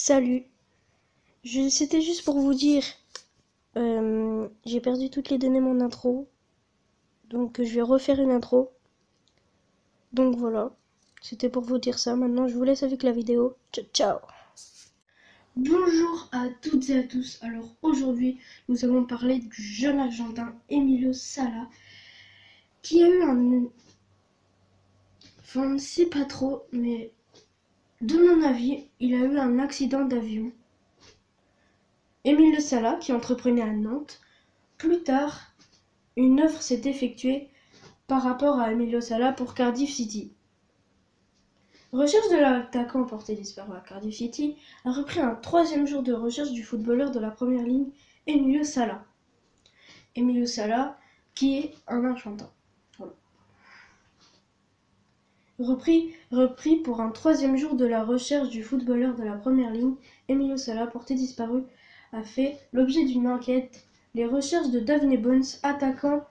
Salut, c'était juste pour vous dire, j'ai perdu toutes les données de mon intro, donc je vais refaire une intro. Donc voilà, c'était pour vous dire ça. Maintenant je vous laisse avec la vidéo. Ciao ciao. Bonjour à toutes et à tous. Alors aujourd'hui nous allons parler du jeune Argentin Emilio Sala qui a eu Enfin on ne sait pas trop, mais de mon avis il a eu un accident d'avion. Emilio Sala qui entreprenait à Nantes. Plus tard, une offre s'est effectuée par rapport à Emilio Sala pour Cardiff City. Recherche de l'attaquant porté disparu à Cardiff City a repris un troisième jour de recherche du footballeur de la première ligne, Emilio Sala. Emilio Sala, qui est un Argentin. Voilà. Repris pour un troisième jour de la recherche du footballeur de la première ligne, Emilio Sala, porté disparu, a fait l'objet d'une enquête. Les recherches de Daphne Bones, attaquant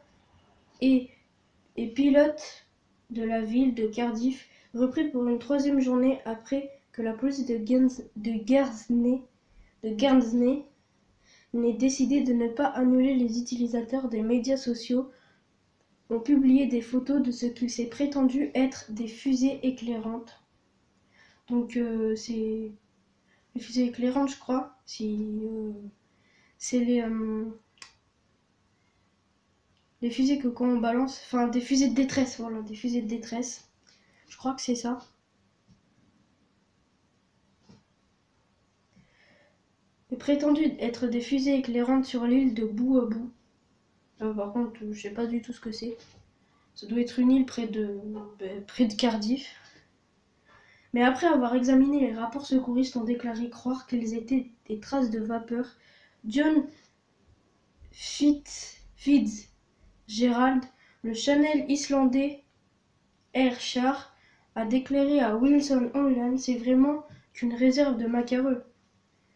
et pilote de la ville de Cardiff, repris pour une troisième journée après que la police de Guernsey n'ait décidé de ne pas annuler. Les utilisateurs des médias sociaux ont publié des photos de ce qu'il s'est prétendu être des fusées éclairantes. Donc c'est les fusées éclairantes, je crois. C'est les fusées que quand on balance, enfin des fusées de détresse, voilà, des fusées de détresse. Je crois que c'est ça. Est prétendu être des fusées éclairantes sur l'île de Bouabou. Par contre, je sais pas du tout ce que c'est. Ça doit être une île près de Cardiff. Mais après avoir examiné les rapports secouristes ont déclaré croire qu'elles étaient des traces de vapeur. John Fitzgerald, le Channel islandais Ayrshire, a déclaré à Wilson Online: c'est vraiment qu'une réserve de macareux.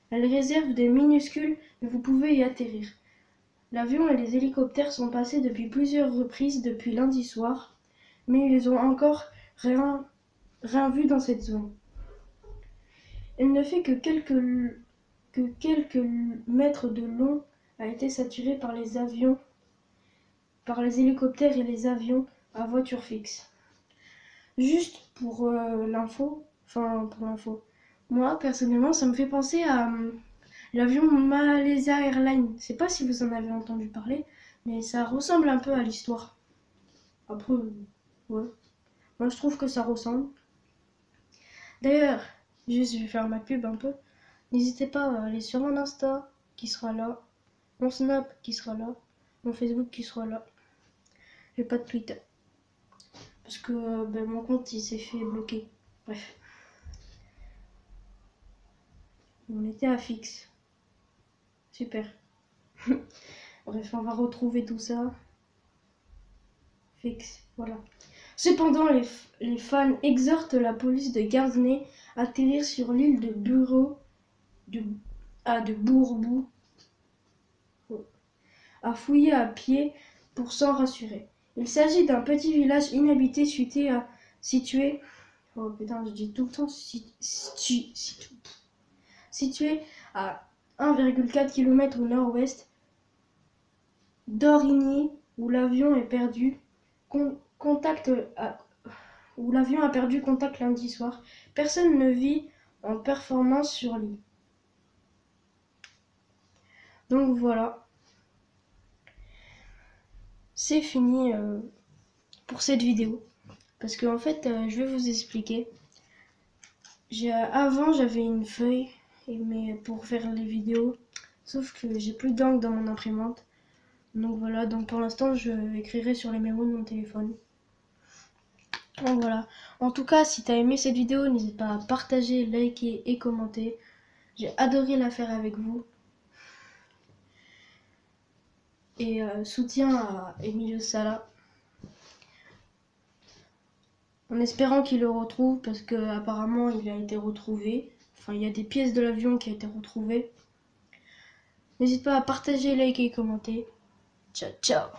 Elle réserve des minuscules, mais vous pouvez y atterrir. L'avion et les hélicoptères sont passés depuis plusieurs reprises depuis lundi soir, mais ils ont encore rien vu dans cette zone. Elle ne fait que quelques mètres de long, a été saturée par les hélicoptères et les avions à voiture fixe. Juste pour l'info, moi personnellement ça me fait penser à l'avion Malaysia Airlines. Je sais pas si vous en avez entendu parler, mais ça ressemble un peu à l'histoire. Après, ouais. Moi je trouve que ça ressemble. D'ailleurs, juste je vais faire ma pub un peu. N'hésitez pas à aller sur mon Insta qui sera là, mon Snap qui sera là, mon Facebook qui sera là. J'ai pas de Twitter. Parce que mon compte il s'est fait bloquer. Bref. On était à fixe. Super. Bref, on va retrouver tout ça. Fixe, voilà. Cependant, les fans exhortent la police de Guernsey à atterrir sur l'île de Bourbou, à fouiller à pied pour s'en rassurer. Il s'agit d'un petit village inhabité situé oh putain, je dis tout le temps situé à 1,4 km au nord-ouest d'Origny, où l'avion a perdu contact lundi soir. Personne ne vit en performance sur l'île. Donc voilà. C'est fini pour cette vidéo. Parce que en fait, je vais vous expliquer. Avant, j'avais une feuille mais pour faire les vidéos. Sauf que j'ai plus d'encre dans mon imprimante. Donc voilà, donc pour l'instant, je écrirai sur les mémos de mon téléphone. Donc voilà. En tout cas, si t'as aimé cette vidéo, n'hésite pas à partager, liker et commenter. J'ai adoré la faire avec vous. Et soutien à Emilio Sala. En espérant qu'il le retrouve, parce que apparemment il a été retrouvé. Enfin, il y a des pièces de l'avion qui ont été retrouvées. N'hésite pas à partager, liker et commenter. Ciao, ciao.